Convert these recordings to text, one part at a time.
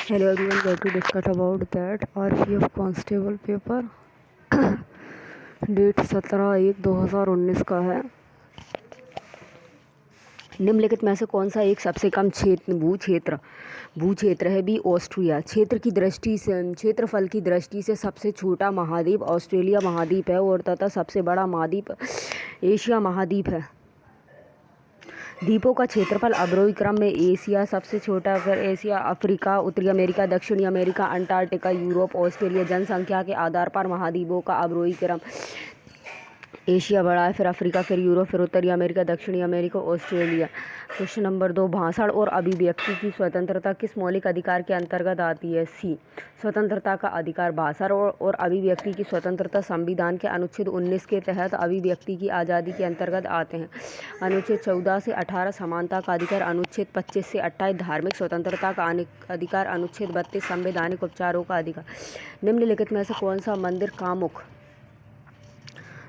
Hello everyone, going to discuss about that RPF constable paper date 17/1/2019 का है। निम्नलिखित में से कौन सा एक सबसे कम भू क्षेत्र है? B Austria. क्षेत्रफल की दृष्टि से सबसे छोटा महाद्वीप ऑस्ट्रेलिया महाद्वीप है और तथा सबसे बड़ा महाद्वीप एशिया महाद्वीप है। द्वीपों का क्षेत्रफल अवरोही क्रम में एशिया सबसे छोटा, फिर एशिया, अफ्रीका, उत्तरी अमेरिका, दक्षिणी अमेरिका, अंटार्कटिका, यूरोप, ऑस्ट्रेलिया। जनसंख्या के आधार पर महाद्वीपों का अवरोही क्रम एशिया बड़ा है, फिर अफ्रीका, फिर यूरोप, फिर उत्तरी अमेरिका, दक्षिणी अमेरिका, ऑस्ट्रेलिया। क्वेश्चन नंबर 2, भाषण और अभिव्यक्ति की स्वतंत्रता किस मौलिक अधिकार के अंतर्गत आती है? सी स्वतंत्रता का अधिकार। भाषण और अभिव्यक्ति की स्वतंत्रता संविधान के अनुच्छेद 19 के तहत अभिव्यक्ति की आज़ादी के अंतर्गत आते हैं। अनुच्छेद 14 से 18 समानता का अधिकार, अनुच्छेद 25 से 28 धार्मिक स्वतंत्रता का अधिकार, अनुच्छेद 32 संवैधानिक उपचारों का अधिकार। निम्नलिखित में से कौन सा मंदिर कामुक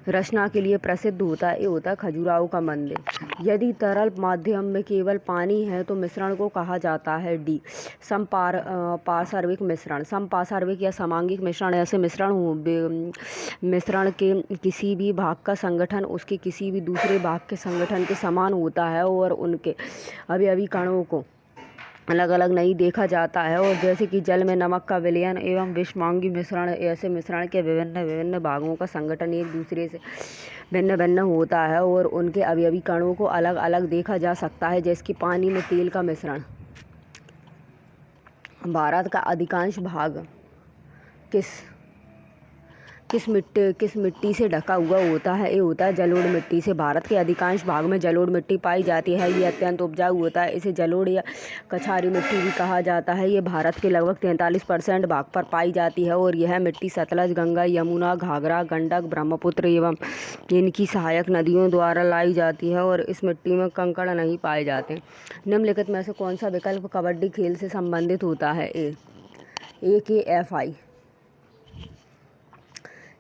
रचना के लिए प्रसिद्ध होता है? ये होता है खजुराहो का मंदिर। यदि तरल माध्यम में केवल पानी है तो मिश्रण को कहा जाता है? डी पार्श्विक मिश्रण। समपार्श्विक या समांगिक मिश्रण ऐसे मिश्रण के किसी भी भाग का संगठन उसके किसी भी दूसरे भाग के संगठन के समान होता है और उनके अवयवी कणों को अलग अलग नहीं देखा जाता है। और जैसे कि जल में नमक का विलयन एवं विषमांगी मिश्रण, ऐसे मिश्रण के विभिन्न भागों का संगठन एक दूसरे से भिन्न भिन्न होता है और उनके अवयवी कणों को अलग अलग देखा जा सकता है, जैसे कि पानी में तेल का मिश्रण। भारत का अधिकांश भाग किस मिट्टी से ढका हुआ होता है? ये होता है जलोढ़ मिट्टी से। भारत के अधिकांश भाग में जलोढ़ मिट्टी पाई जाती है। ये अत्यंत उपजाऊ होता है। इसे जलोढ़ या कछारी मिट्टी भी कहा जाता है। ये भारत के लगभग 43% भाग पर पाई जाती है और यह मिट्टी सतलज, गंगा, यमुना, घाघरा, गंडक, ब्रह्मपुत्र एवं इनकी सहायक नदियों द्वारा लाई जाती है और इस मिट्टी में कंकड़ नहीं पाए जाते। निम्नलिखित में से कौन सा विकल्प कबड्डी खेल से संबंधित होता है?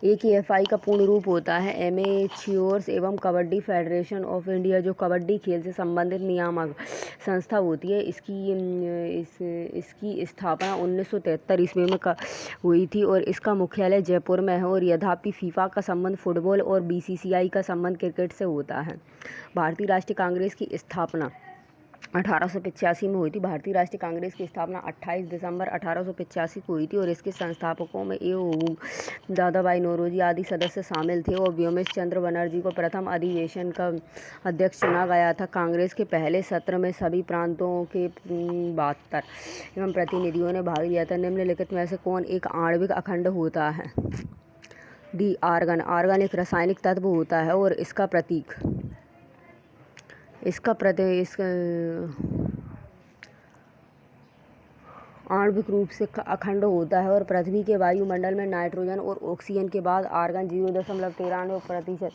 AKFI का पूर्ण रूप होता है एमेच्योर्स एवं कबड्डी फेडरेशन ऑफ इंडिया, जो कबड्डी खेल से संबंधित नियामक संस्था होती है। इसकी स्थापना 1973 ईस्वी में हुई थी और इसका मुख्यालय जयपुर में है। और यद्यपि फीफा का संबंध फुटबॉल और BCCI का संबंध क्रिकेट से होता है। भारतीय राष्ट्रीय कांग्रेस की स्थापना 1885 में हुई थी। भारतीय राष्ट्रीय कांग्रेस की स्थापना 28 दिसंबर 1885 को हुई थी और इसके संस्थापकों में दादाभाई नौरोजी आदि सदस्य शामिल थे और व्योमेश चंद्र बनर्जी को प्रथम अधिवेशन का अध्यक्ष चुना गया था। कांग्रेस के पहले सत्र में सभी प्रांतों के 72 एवं प्रतिनिधियों ने भाग लिया था। निम्नलिखित में से कौन एक आणविक अखंड होता है? D argon. आर्गन एक रासायनिक तत्व होता है और इसका आणविक रूप से अखंड होता है और पृथ्वी के वायुमंडल में नाइट्रोजन और ऑक्सीजन के बाद आर्गन 0.93%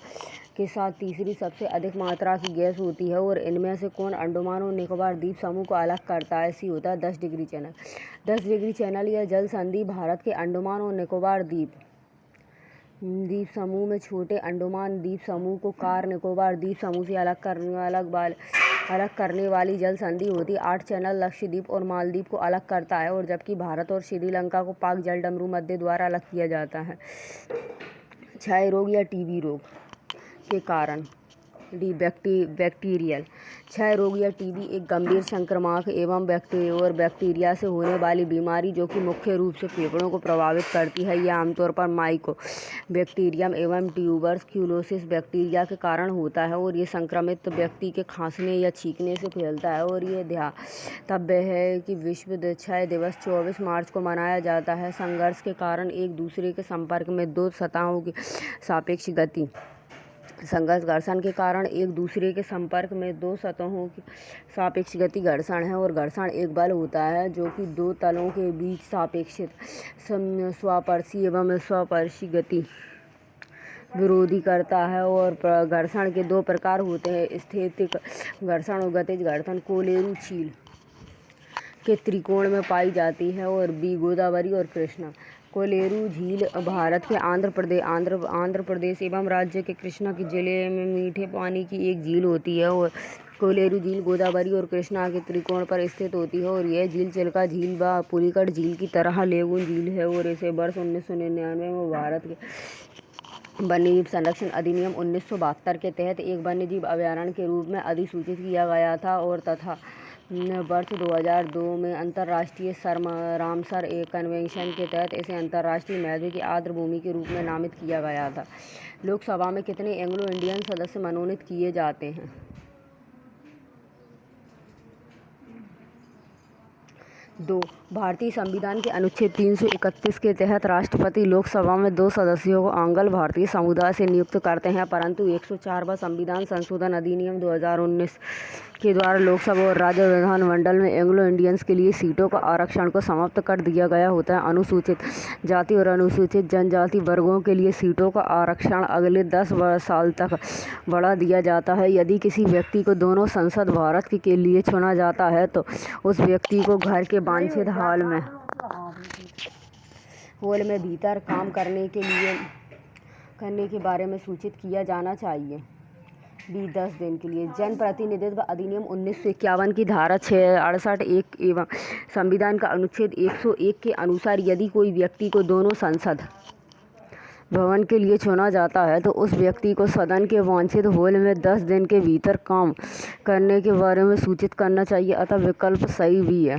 के साथ तीसरी सबसे अधिक मात्रा की गैस होती है। और इनमें से कौन अंडमान और निकोबार द्वीप समूह को अलग करता है? सी होता है 10 डिग्री चैनल। 10 डिग्री चैनल या जल संधि भारत के अंडमान और निकोबार द्वीप समूह में छोटे अंडमान द्वीप समूह को कार निकोबार द्वीप समूह से अलग करने वाली जल संधि होती है। 8 चैनल लक्षद्वीप और मालदीव को अलग करता है और जबकि भारत और श्रीलंका को पाक जलडमरू मध्य द्वारा अलग किया जाता है। क्षय रोग या TB रोग के कारण? D bacterial. क्षय रोग या TB एक गंभीर संक्रामक एवं बैक्टीरिया से होने वाली बीमारी जो कि मुख्य रूप से फेफड़ों को प्रभावित करती है। यह आमतौर पर माइकोबैक्टीरियम एवं ट्यूबरक्यूलोसिस बैक्टीरिया के कारण होता है और ये संक्रमित व्यक्ति के खांसने या छींकने से फैलता है। और ये ध्यातव्य है कि विश्व क्षय दिवस 24 मार्च को मनाया जाता है। संघर्ष के कारण एक दूसरे के संपर्क में दो सतहों की सापेक्ष गति घर्षण के कारण एक दूसरे के संपर्क में दो सतहों की सापेक्ष गति घर्षण है। और घर्षण एक बल होता है जो कि दो तलों के बीच सापेक्षित स्वापर्शी एवं स्वपर्शी गति विरोधी करता है। और घर्षण के दो प्रकार होते हैं, स्थैतिक घर्षण और गतिज घर्षण। कोलेरू झील के त्रिकोण में पाई जाती है। और बी गोदावरी और कृष्णा। कोलेरू झील भारत के आंध्र प्रदेश एवं राज्य के कृष्णा के जिले में मीठे पानी की एक झील होती है। और कोलेरू झील गोदावरी और कृष्णा के त्रिकोण पर स्थित होती है और यह झील चिल्का झील व पुलिकट झील की तरह लेगून झील है और इसे वर्ष 1999 में भारत के वन्यजीव संरक्षण अधिनियम 1972 के तहत एक वन्यजीव अभयारण्य के रूप में अधिसूचित किया गया था और तथा वर्ष 2002 में अंतर्राष्ट्रीय रामसर कन्वेंशन के तहत इसे अंतर्राष्ट्रीय महत्व की आर्द्र भूमि के रूप में नामित किया गया था। लोकसभा में कितने एंग्लो इंडियन सदस्य मनोनीत किए जाते हैं? 2। भारतीय संविधान के अनुच्छेद 331 के तहत राष्ट्रपति लोकसभा में 2 सदस्यों को आंग्ल भारतीय समुदाय से नियुक्त करते हैं, परंतु 104वां संविधान संशोधन अधिनियम 2019 के द्वारा लोकसभा और राज्य विधानमंडल में एंग्लो इंडियंस के लिए सीटों का आरक्षण को समाप्त कर दिया गया होता है। अनुसूचित जाति और अनुसूचित जनजाति वर्गों के लिए सीटों का आरक्षण अगले 10 साल तक बढ़ा दिया जाता है। यदि किसी व्यक्ति को दोनों संसद भारत के लिए चुना जाता है तो उस व्यक्ति को घर के वांछित हॉल में भीतर काम करने के बारे में सूचित किया जाना चाहिए। 10 दिन के लिए। जन प्रतिनिधित्व अधिनियम 1951 की धारा 68(1) एवं संविधान का अनुच्छेद 101 के अनुसार यदि कोई व्यक्ति को दोनों संसद भवन के लिए चुना जाता है तो उस व्यक्ति को सदन के वांछित हॉल में 10 दिन के भीतर काम करने के बारे में सूचित करना चाहिए। अतः विकल्प सही भी है।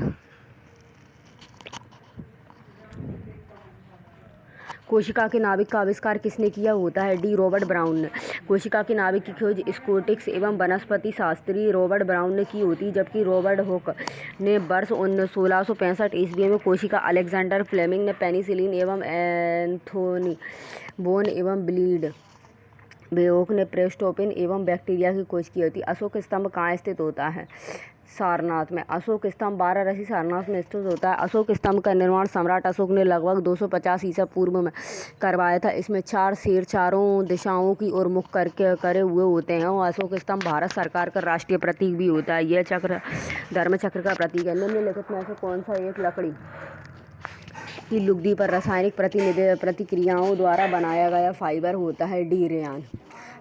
कोशिका के नाभिक का आविष्कार किसने किया होता है? डी. रॉबर्ट ब्राउन ने। कोशिका के नाभिक की खोज स्कोटिश एवं वनस्पति शास्त्री रॉबर्ट ब्राउन ने की होती, जबकि रॉबर्ट हुक ने वर्ष 1665 ईस्वी में कोशिका, अलेक्जेंडर फ्लेमिंग ने पेनिसिलिन एवं एंथोनी बोन एवं ब्लीड बेओक ने प्रेस्टोपिन एवं बैक्टीरिया की खोज की होती। अशोक स्तंभ कहाँ स्थित होता है? सारनाथ में। अशोक स्तंभ वाराणसी सारनाथ में स्थित होता है। अशोक स्तंभ का निर्माण सम्राट अशोक ने लगभग 250 ईसा पूर्व में करवाया था। इसमें 4 शेर चारों दिशाओं की ओर मुख करे हुए होते हैं और अशोक स्तंभ भारत सरकार का राष्ट्रीय प्रतीक भी होता है। यह चक्र धर्म चक्र का प्रतीक है। निम्नलिखित में से कौन सा एक लकड़ी की लुगदी पर रासायनिक प्रतिक्रियाओं द्वारा बनाया गया फाइबर होता है? डी. रेयान।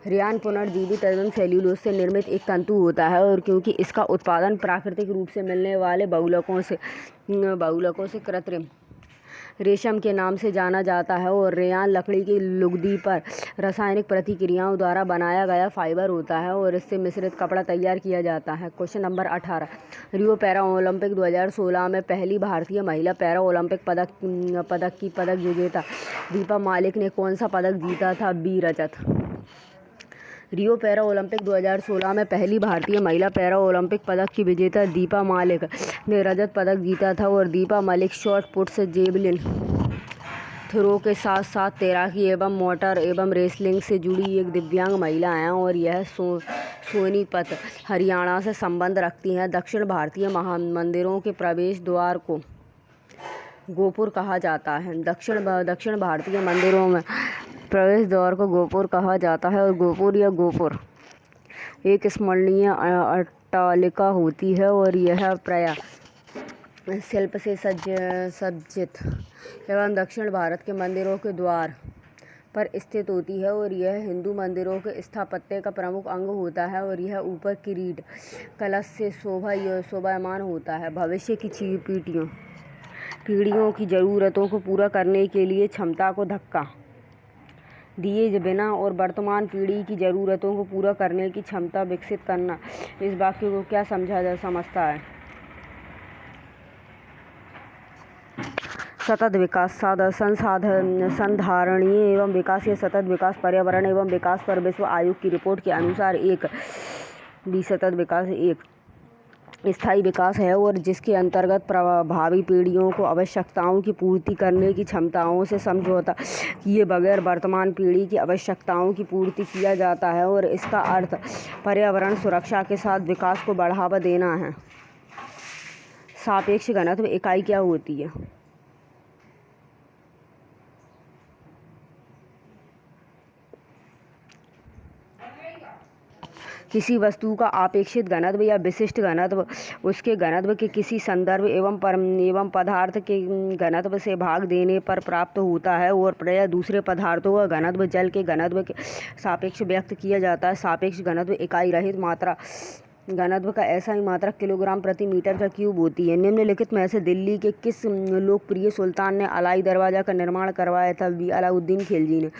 रेयान पुनर्जीवित एवं सेल्यूलोज से निर्मित एक तंतु होता है और क्योंकि इसका उत्पादन प्राकृतिक रूप से मिलने वाले बहुलकों से कृत्रिम रेशम के नाम से जाना जाता है और रेयान लकड़ी की लुगदी पर रासायनिक प्रतिक्रियाओं द्वारा बनाया गया फाइबर होता है और इससे मिश्रित कपड़ा तैयार किया जाता है। Question number 18। रियो पैरा ओलंपिक 2016 में पहली भारतीय महिला पैरा ओलंपिक पदक विजेता दीपा मालिक ने कौन सा पदक जीता था? बी. रजत। रियो पैरा ओलंपिक 2016 में पहली भारतीय महिला पैरा ओलंपिक पदक की विजेता दीपा मालिक ने रजत पदक जीता था और दीपा मालिक शॉट पुट से जेवलिन थ्रो के साथ साथ तैराकी एवं मोटर एवं रेसलिंग से जुड़ी एक दिव्यांग महिला हैं और यह सोनीपत हरियाणा से संबंध रखती हैं। दक्षिण भारतीय मंदिरों के प्रवेश द्वार को गोपुर कहा जाता है। दक्षिण भारतीय मंदिरों में प्रवेश द्वार को गोपुर कहा जाता है और गोपुर या गोपुर एक स्मरणीय अट्टालिका होती है और यह प्रायः शिल्प से सज्जित एवं दक्षिण भारत के मंदिरों के द्वार पर स्थित होती है और यह हिंदू मंदिरों के स्थापत्य का प्रमुख अंग होता है और यह ऊपर किरीट कलश से शोभायमान होता है। भविष्य की पीढ़ियों की ज़रूरतों को पूरा करने के लिए क्षमता को धक्का दिए बिना और वर्तमान पीढ़ी की ज़रूरतों को पूरा करने की क्षमता विकसित करना। इस वाक्य को क्या समझता है? सतत विकास संधारणीय एवं विकासीय सतत विकास पर्यावरण एवं विकास पर विश्व आयोग की रिपोर्ट के अनुसार सतत विकास एक स्थायी विकास है और जिसके अंतर्गत भावी पीढ़ियों को आवश्यकताओं की पूर्ति करने की क्षमताओं से समझौता किए बगैर वर्तमान पीढ़ी की आवश्यकताओं की पूर्ति किया जाता है और इसका अर्थ पर्यावरण सुरक्षा के साथ विकास को बढ़ावा देना है। सापेक्ष घनत्व इकाई क्या होती है? किसी वस्तु का आपेक्षित घनत्व या विशिष्ट घनत्व उसके घनत्व के किसी संदर्भ एवं पदार्थ के घनत्व से भाग देने पर प्राप्त होता है और प्रायः दूसरे पदार्थों का घनत्व जल के घनत्व के सापेक्ष व्यक्त किया जाता है। सापेक्ष घनत्व इकाई रहित मात्रा घनत्व का ऐसा ही मात्रा किलोग्राम प्रति मीटर का क्यूब होती है। निम्नलिखित में से दिल्ली के किस लोकप्रिय सुल्तान ने अलाई दरवाज़ा का निर्माण करवाया था? बी अलाउद्दीन खिलजी ने।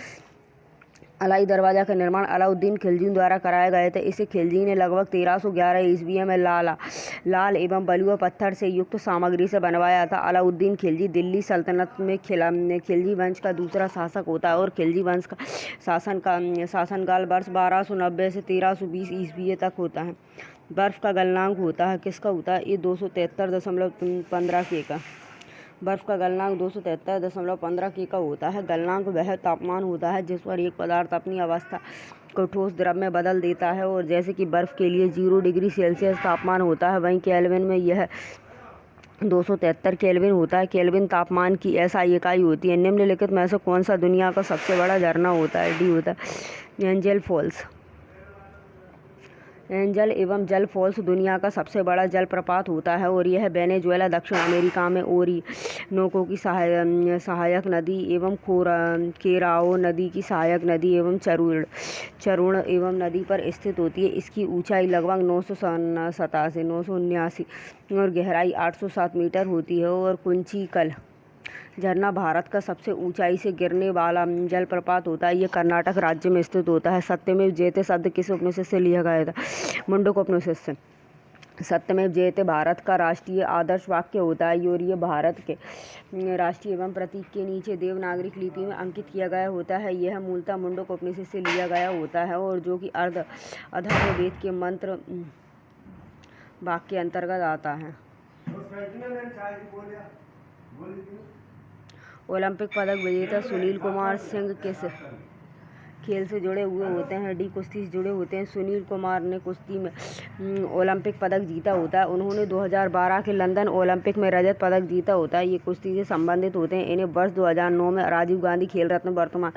अलाई दरवाज़ा का निर्माण अलाउद्दीन खिलजी द्वारा कराया गया था। इसे खिलजी ने लगभग 1311 ईस्वी में लाल एवं बलुआ पत्थर से युक्त सामग्री से बनवाया था। अलाउद्दीन खिलजी दिल्ली सल्तनत में खिलजी वंश का दूसरा शासक होता है और खिलजी वंश का शासनकाल वर्ष 1290 से 1320 ईस्वी तक होता है। बर्फ़ का गलनांक होता है किसका होता है? ये 273.15 के का। बर्फ़ का गलनांक 273.15 के का होता है। गलनांक वह तापमान होता है जिस पर एक पदार्थ अपनी अवस्था को ठोस द्रव में बदल देता है, और जैसे कि बर्फ़ के लिए 0 डिग्री सेल्सियस तापमान होता है, वहीं केल्विन में यह 273 केल्विन होता है। केल्विन तापमान की एसआई इकाई होती है। निम्नलिखित में से कौन सा दुनिया का सबसे बड़ा झरना होता है? डी होता है एंजल फॉल्स। एंजल एवं जल फॉल्स दुनिया का सबसे बड़ा जलप्रपात होता है और यह वेनेजुएला, दक्षिण अमेरिका में ओरिनोको की सहायक नदी एवं केराओ नदी की सहायक नदी एवं चरुण एवं नदी पर स्थित होती है। इसकी ऊंचाई लगभग 979 और गहराई 807 मीटर होती है। और कुंचिकल झरना भारत का सबसे ऊंचाई से गिरने वाला जलप्रपात होता है। यह कर्नाटक राज्य में स्थित होता है। सत्यमेव जयते शब्द किस उपनिषद से लिया गया था? मुंडक उपनिषद से। सत्यमेव जयते भारत का राष्ट्रीय आदर्श वाक्य होता है और ये भारत के राष्ट्रीय एवं प्रतीक के नीचे देवनागरी लिपि में अंकित किया गया होता है। यह मूलतः मुंडक उपनिषद से लिया गया होता है और जो कि अथर्ववेद के मंत्र वाक्य के अंतर्गत आता है। ओलंपिक पदक विजेता सुनील कुमार सिंह किस खेल से जुड़े हुए होते हैं? डी कुश्ती से जुड़े होते हैं। सुनील कुमार ने कुश्ती में ओलंपिक पदक जीता होता है। उन्होंने 2012 के लंदन ओलंपिक में रजत पदक जीता होता है। ये कुश्ती से संबंधित होते हैं। इन्हें वर्ष 2009 में राजीव गांधी खेल रत्न, वर्तमान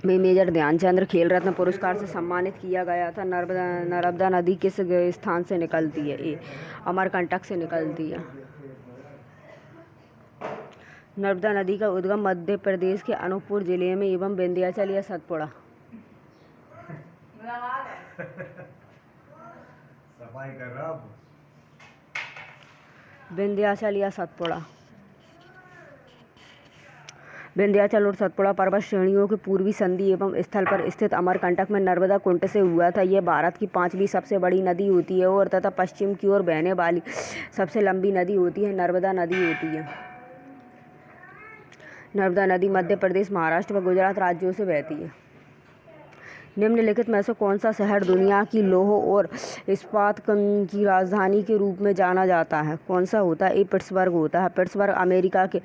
में मेजर ध्यानचंद खेल रत्न पुरस्कार से सम्मानित किया गया था। नर्मदा नदी किस स्थान से निकलती है? ए अमरकंटक से निकलती है। नर्मदा नदी का उद्गम मध्य प्रदेश के अनूपपुर जिले में एवं विंध्याचल या सतपुड़ा विंध्याचल या सतपुड़ा विंध्याचल और सतपुड़ा पर्वत श्रेणियों के पूर्वी संधि एवं स्थल पर स्थित अमरकंटक में नर्मदा कुंड से हुआ था। यह भारत की 5वीं सबसे बड़ी नदी होती है और तथा पश्चिम की ओर बहने वाली सबसे लंबी नदी होती है नर्मदा नदी होती है। नर्मदा नदी मध्य प्रदेश, महाराष्ट्र व गुजरात राज्यों से बहती है। निम्नलिखित में से कौन सा शहर दुनिया की लौह और इस्पात की राजधानी के रूप में जाना जाता है? कौन सा होता है? ये पिट्सबर्ग होता है। पिट्सबर्ग अमेरिका के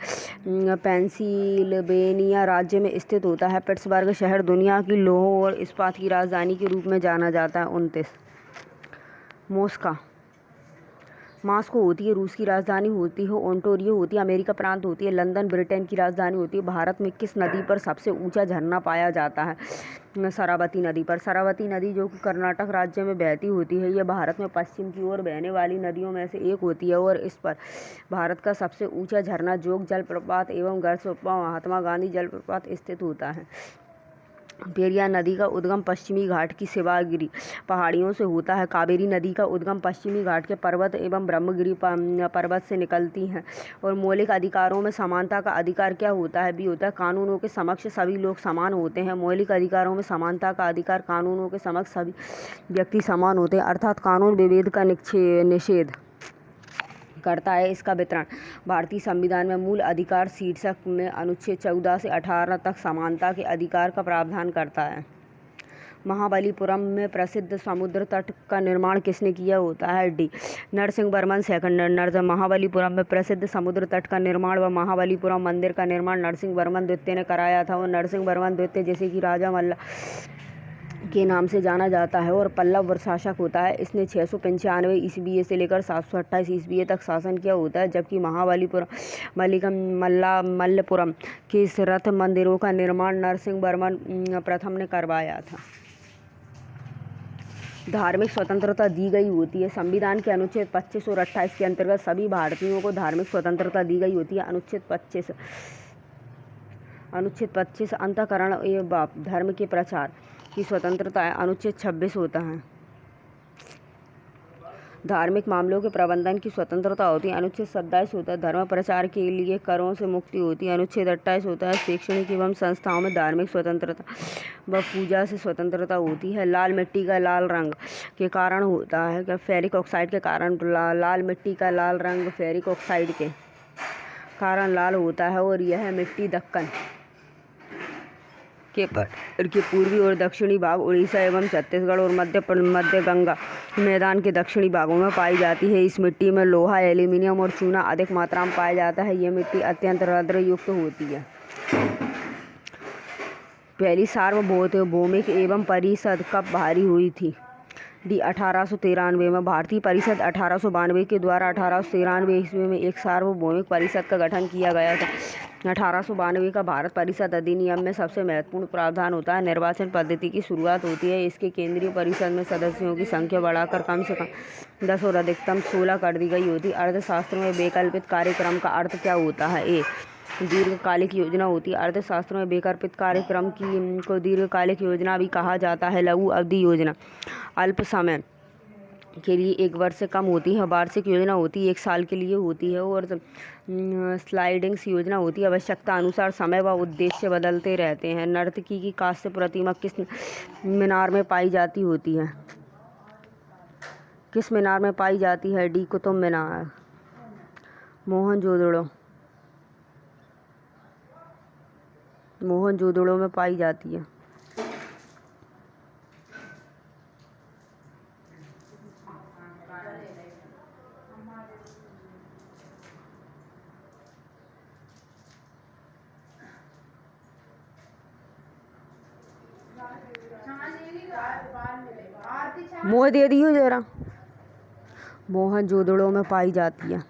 पेंसिल्वेनिया राज्य में स्थित होता है। पिट्सबर्ग शहर दुनिया की लौह और इस्पात की राजधानी के रूप में जाना जाता है। 29 मॉस्को होती है रूस की राजधानी होती है। ओंटारियो होती है अमेरिका प्रांत होती है। लंदन ब्रिटेन की राजधानी होती है। भारत में किस नदी पर सबसे ऊंचा झरना पाया जाता है? शरावती नदी पर। शरावती नदी जो कि कर्नाटक राज्य में बहती होती है, यह भारत में पश्चिम की ओर बहने वाली नदियों में से एक होती है और इस पर भारत का सबसे ऊंचा झरना जोग जलप्रपात एवं गर्सोप्पा महात्मा गांधी जलप्रपात स्थित होता है। पेरियार नदी का उद्गम पश्चिमी घाट की शिवागिरी पहाड़ियों से होता है। कावेरी नदी का उद्गम पश्चिमी घाट के पर्वत एवं ब्रह्मगिरी पर्वत से निकलती हैं। और मौलिक अधिकारों में समानता का अधिकार क्या होता है? भी होता है कानूनों के समक्ष सभी लोग समान होते हैं। मौलिक अधिकारों में समानता का अधिकार, कानूनों के समक्ष सभी व्यक्ति समान होते हैं, अर्थात कानून विभेद का निषेध करता है। इसका वितरण भारतीय संविधान में मूल अधिकार शीर्षक में अनुच्छेद 14 से 18 तक समानता के अधिकार का प्रावधान करता है। महाबलीपुरम में प्रसिद्ध समुद्र तट का निर्माण किसने किया होता है? D Narasimhavarman second. महाबलीपुरम में प्रसिद्ध समुद्र तट का निर्माण व महाबलीपुरम मंदिर का निर्माण नरसिंहवर्मन द्वितीय ने कराया था। और नरसिंहवर्मन द्वितीय जैसे कि राजा मल्ल के नाम से जाना जाता है और पल्लव शासक होता है। इसने 695 ईस्वी से लेकर 728 ईस्वी तक शासन किया होता है। जबकि मल्लपुरम के रथ मंदिरों का निर्माण नरसिंहवर्मन प्रथम ने करवाया था। धार्मिक स्वतंत्रता दी गई होती है। संविधान के अनुच्छेद 25 और 28 के अंतर्गत सभी भारतीयों को धार्मिक स्वतंत्रता दी गई होती है। अनुच्छेद 25 अंतःकरण एवं धर्म के प्रचार की स्वतंत्रता है। अनुच्छेद 26 होता है धार्मिक मामलों के प्रबंधन की स्वतंत्रता होती है। अनुच्छेद 27 होता है धर्म प्रचार के लिए करों से मुक्ति होती है। अनुच्छेद 28 होता है शैक्षणिक एवं संस्थाओं में धार्मिक स्वतंत्रता व पूजा से स्वतंत्रता होती है। लाल मिट्टी का लाल रंग के कारण होता है कि फेरिक ऑक्साइड के कारण लाल मिट्टी का लाल रंग फेरिक ऑक्साइड के कारण लाल होता है और यह मिट्टी दक्कन के पूर्वी और दक्षिणी भाग, उड़ीसा एवं छत्तीसगढ़ और मध्य गंगा मैदान के दक्षिणी भागों में पाई जाती है। इस मिट्टी में लोहा, एल्यूमीनियम और चूना अधिक मात्रा में पाया जाता है। यह मिट्टी अत्यंत रौद्र युक्त होती है। पहली सार्वभौमिक एवं परिषद कब भारी हुई थी? 1893 में। भारतीय परिषद 1892 के द्वारा 1893 ईस्वी में एक सार्वभौमिक परिषद का गठन किया गया था। 1892 का भारत परिषद अधिनियम में सबसे महत्वपूर्ण प्रावधान होता है निर्वाचन पद्धति की शुरुआत होती है। इसके केंद्रीय परिषद में सदस्यों की संख्या बढ़ाकर कम से कम 10 और अधिकतम 16 कर दी गई होती। अर्थशास्त्र में वैकल्पिक कार्यक्रम का अर्थ क्या होता है? ए दीर्घकालिक योजना होती है। अर्थशास्त्र में वैकल्पिक कार्यक्रम को दीर्घकालिक योजना भी कहा जाता है। लघु अवधि योजना अल्प समय के लिए 1 वर्ष से कम होती है। वार्षिक योजना होती है 1 साल के लिए होती है। और स्लाइडिंग्स योजना होती है आवश्यकता अनुसार समय व उद्देश्य बदलते रहते हैं। नर्तकी की कांस्य प्रतिमा किस मीनार में पाई जाती होती है? किस मीनार में पाई जाती है? डी कुतुब मीनार। मोहनजोदड़ो में पाई जाती है। मोह दे दियो जरा। मोहनजोदड़ो में पाई जाती है।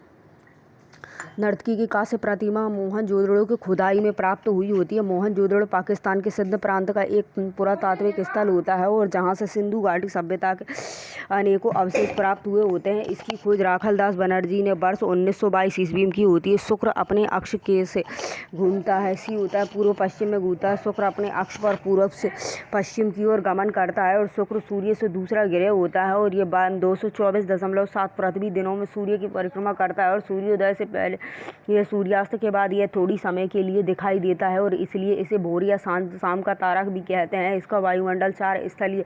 नर्तकी की कांस्य प्रतिमा मोहनजोदड़ो की खुदाई में प्राप्त हुई होती है। मोहनजोदड़ो पाकिस्तान के सिंध प्रांत का एक पुरातात्विक स्थल होता है और जहां से सिंधु घाटी सभ्यता के अनेकों अवशेष प्राप्त हुए होते हैं। इसकी खोज राखलदास बनर्जी ने वर्ष 1922 ईस्वी में की होती है। शुक्र अपने अक्ष के से घूमता है। सी होता है पूर्व पश्चिम में घूमता है। शुक्र अपने अक्ष पर पूर्व से पश्चिम की ओर गमन करता है और शुक्र सूर्य से दूसरा ग्रह होता है और ये 224.7 पृथ्वी दिनों में सूर्य की परिक्रमा करता है और सूर्योदय से पहले यह सूर्यास्त के बाद यह थोड़ी समय के लिए दिखाई देता है और इसलिए इसे भोर या शाम का तारा भी कहते हैं। इसका वायुमंडल 4 स्थलीय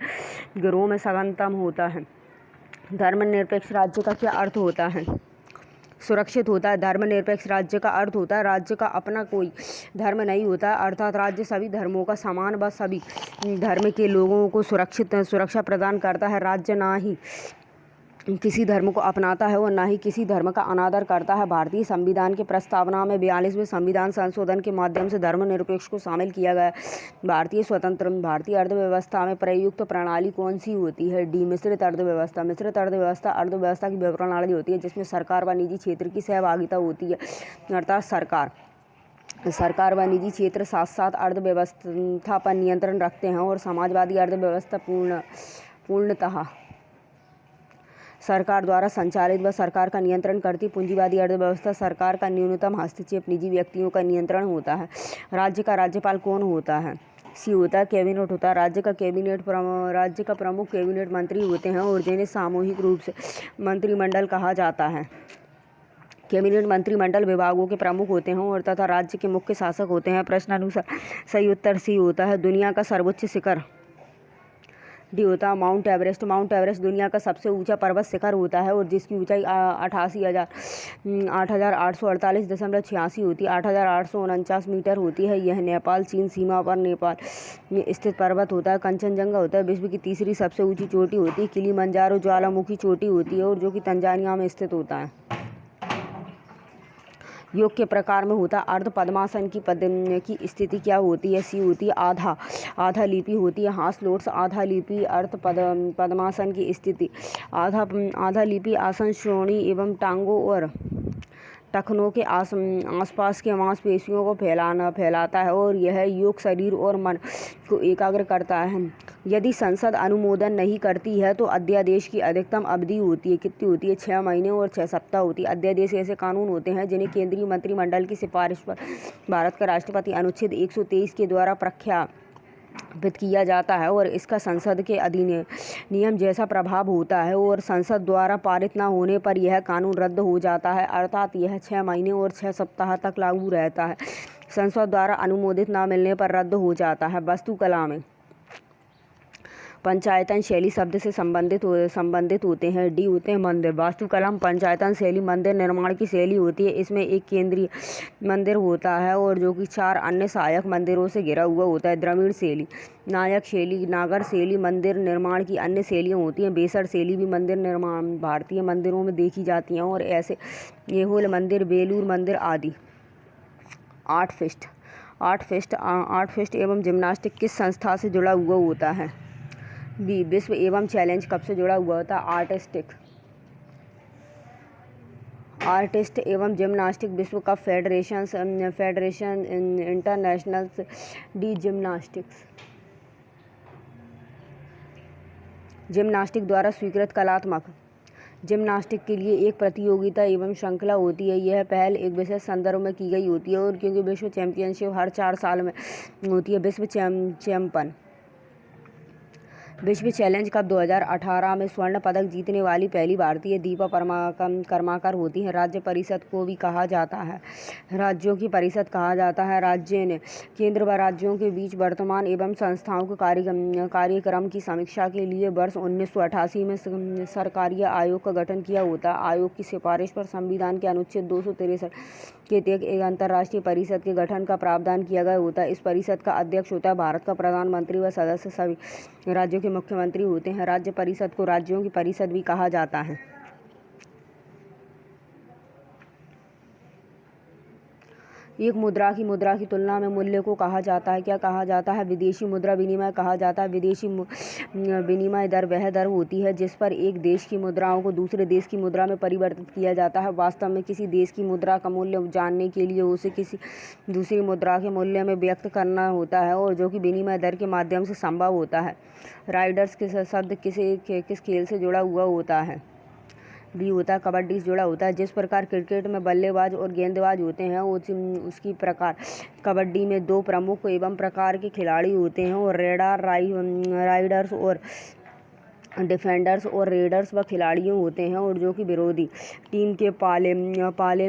ग्रहों में सघनतम होता है। धर्मनिरपेक्ष राज्य का क्या अर्थ होता है? सुरक्षित होता है। धर्मनिरपेक्ष राज्य का अर्थ होता है राज्य का अपना कोई धर्म नहीं होता, अर्थात राज्य सभी धर्मों का समान व सभी धर्म के लोगों को सुरक्षा प्रदान करता है। राज्य ना ही किसी धर्म को अपनाता है और न ही किसी धर्म का अनादर करता है। भारतीय संविधान के प्रस्तावना में 42वें संविधान संशोधन के माध्यम से धर्मनिरपेक्ष को शामिल किया गया। भारतीय अर्थव्यवस्था में प्रयुक्त प्रणाली कौन सी होती है? डी मिश्रित अर्थव्यवस्था। मिश्रित अर्थव्यवस्था की वह प्रणाली होती है जिसमें सरकार व निजी क्षेत्र की सहभागिता होती है, अर्थात सरकार व निजी क्षेत्र साथ साथ अर्थव्यवस्था पर नियंत्रण रखते हैं। और समाजवादी अर्थव्यवस्था पूर्णतः सरकार द्वारा संचालित व सरकार का नियंत्रण करती। पूंजीवादी अर्थव्यवस्था सरकार का न्यूनतम हस्तक्षेप निजी व्यक्तियों का नियंत्रण होता है। राज्य का राज्यपाल कौन होता है? सी होता है कैबिनेट होता है। राज्य का प्रमुख कैबिनेट मंत्री होते हैं और जिन्हें सामूहिक रूप से मंत्रिमंडल कहा जाता है। कैबिनेट मंत्रिमंडल विभागों के प्रमुख होते हैं और तथा राज्य के मुख्य शासक होते हैं। प्रश्नानुसार सही उत्तर सी होता है दुनिया का सर्वोच्च शिखर। डी होता है माउंट एवरेस्ट। माउंट एवरेस्ट दुनिया का सबसे ऊंचा पर्वत शिखर होता है और जिसकी ऊंचाई 8,848.86 होती है। 8,849 मीटर होती है। यह नेपाल चीन सीमा पर नेपाल में स्थित पर्वत होता है। कंचनजंगा होता है विश्व की तीसरी सबसे ऊंची चोटी होती है। किलिमंजारो ज्वालामुखी चोटी होती है और जो कि तंजानिया में स्थित होता है। योग के प्रकार में होता है अर्ध पद्मासन की स्थिति क्या होती है? सी होती है आधा लिपि होती है। हास लोट्स आधा लिपि अर्ध पद्मासन की स्थिति। आधा लिपि आसन श्रोणी एवं टांगों और टखनों के आसपास के मांसपेशियों को फैलाता है और यह योग शरीर और मन को एकाग्र करता है। यदि संसद अनुमोदन नहीं करती है तो अध्यादेश की अधिकतम अवधि होती है कितनी होती है? 6 महीने और 6 सप्ताह होती है। अध्यादेश ऐसे कानून होते हैं जिन्हें केंद्रीय मंत्रिमंडल की सिफारिश पर भारत का राष्ट्रपति अनुच्छेद 123 के द्वारा किया जाता है और इसका संसद के अधिनियम जैसा प्रभाव होता है और संसद द्वारा पारित न होने पर यह कानून रद्द हो जाता है, अर्थात यह 6 महीने और 6 सप्ताह तक लागू रहता है। संसद द्वारा अनुमोदित न मिलने पर रद्द हो जाता है। वास्तुकला में पंचायतन शैली शब्द से संबंधित होते हैं। डी होते हैं मंदिर। वास्तुकला में पंचायतन शैली मंदिर निर्माण की शैली होती है। इसमें एक केंद्रीय मंदिर होता है और जो कि 4 अन्य सहायक मंदिरों से घिरा हुआ होता है। द्रविड़ शैली, नायक शैली, नागर शैली मंदिर निर्माण की अन्य शैलियाँ होती हैं। बेसर शैली भी मंदिर निर्माण भारतीय मंदिरों में देखी जाती हैं और ऐसे ऐहोल मंदिर, बेलूर मंदिर आदि। आर्ट फेस्ट एवं जिम्नास्टिक किस संस्था से जुड़ा हुआ होता है? बी विश्व एवं चैलेंज कब से जुड़ा हुआ होता है? आर्टिस्ट एवं जिम्नास्टिक विश्व cup federation international. De Gymnastique द्वारा स्वीकृत कलात्मक जिम्नास्टिक के लिए एक प्रतियोगिता एवं श्रृंखला होती है। यह पहल एक विशेष संदर्भ में की गई होती है और क्योंकि विश्व चैंपियनशिप हर 4 साल में होती है। विश्व चैलेंज कप 2018 में स्वर्ण पदक जीतने वाली पहली भारतीय दीपा कर्माकर होती हैं। राज्य परिषद को भी कहा जाता है, राज्यों की परिषद कहा जाता है। राज्य ने केंद्र व राज्यों के बीच वर्तमान एवं संस्थाओं के कार्यक्रम की समीक्षा के लिए वर्ष 1988 में सरकारीय आयोग का गठन किया होता है। आयोग की सिफारिश पर संविधान के अनुच्छेद 263 के तहत एक अंतर्राष्ट्रीय परिषद के गठन का प्रावधान किया गया होता है। इस परिषद का अध्यक्ष होता है भारत का प्रधानमंत्री व सदस्य सभी राज्यों के मुख्यमंत्री होते हैं। राज्य परिषद को राज्यों की परिषद भी कहा जाता है। एक मुद्रा की तुलना में मूल्य को कहा जाता है, क्या कहा जाता है? विदेशी मुद्रा विनिमय कहा जाता है। विदेशी विनिमय दर वह दर होती है जिस पर एक देश की मुद्राओं को दूसरे देश की मुद्रा में परिवर्तित किया जाता है। वास्तव में किसी देश की मुद्रा का मूल्य जानने के लिए उसे किसी दूसरी मुद्रा के मूल्य में व्यक्त करना होता है और जो कि विनिमय दर के माध्यम से संभव होता है। राइडर्स के शब्द किस खेल से जुड़ा हुआ होता है? भी होता है कबड्डी से जुड़ा होता है। जिस प्रकार क्रिकेट में बल्लेबाज और गेंदबाज होते हैं उसकी प्रकार कबड्डी में 2 प्रमुख एवं प्रकार के खिलाड़ी होते हैं और राइडर्स और डिफेंडर्स और रेडर्स व खिलाड़ियों होते हैं और जो कि विरोधी टीम के पाले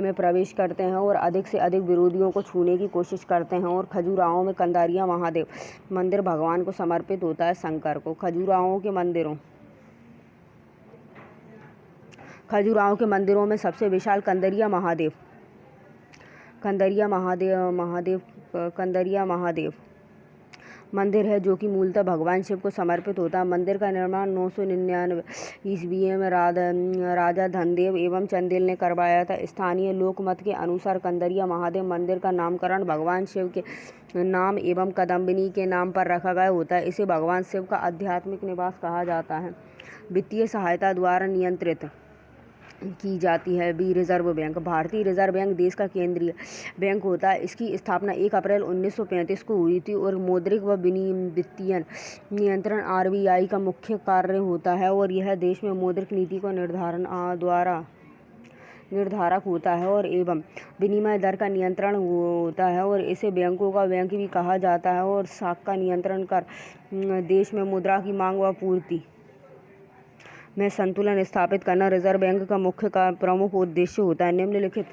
में प्रवेश करते हैं और अधिक से अधिक विरोधियों को छूने की कोशिश करते हैं। और खजुराहो में कंदारिया महादेव मंदिर भगवान को समर्पित होता है, शंकर को। खजुराहो के मंदिरों में सबसे विशाल कंदरिया महादेव मंदिर है जो कि मूलतः भगवान शिव को समर्पित होता है। मंदिर का निर्माण 999 ईस्वी में राजा धनदेव एवं चंदेल ने करवाया था। स्थानीय लोकमत के अनुसार कंदरिया महादेव मंदिर का नामकरण भगवान शिव के नाम एवं कदम्बिनी के नाम पर रखा गया होता है। इसे भगवान शिव का आध्यात्मिक निवास कहा जाता है। वित्तीय सहायता द्वारा नियंत्रित की जाती है। B reserve bank. भारतीय रिजर्व बैंक देश का केंद्रीय बैंक होता है। इसकी स्थापना 1 अप्रैल 1935 को हुई थी और मौद्रिक व वित्तीय नियंत्रण RBI का मुख्य कार्य होता है और यह देश में मौद्रिक नीति का निर्धारक होता है और एवं विनिमय दर का नियंत्रण होता है और इसे बैंकों का बैंक भी कहा जाता है और साख का नियंत्रण कर देश में मुद्रा की मांग व पूर्ति में संतुलन स्थापित करना रिजर्व बैंक का मुख्य प्रमुख उद्देश्य होता है। निम्नलिखित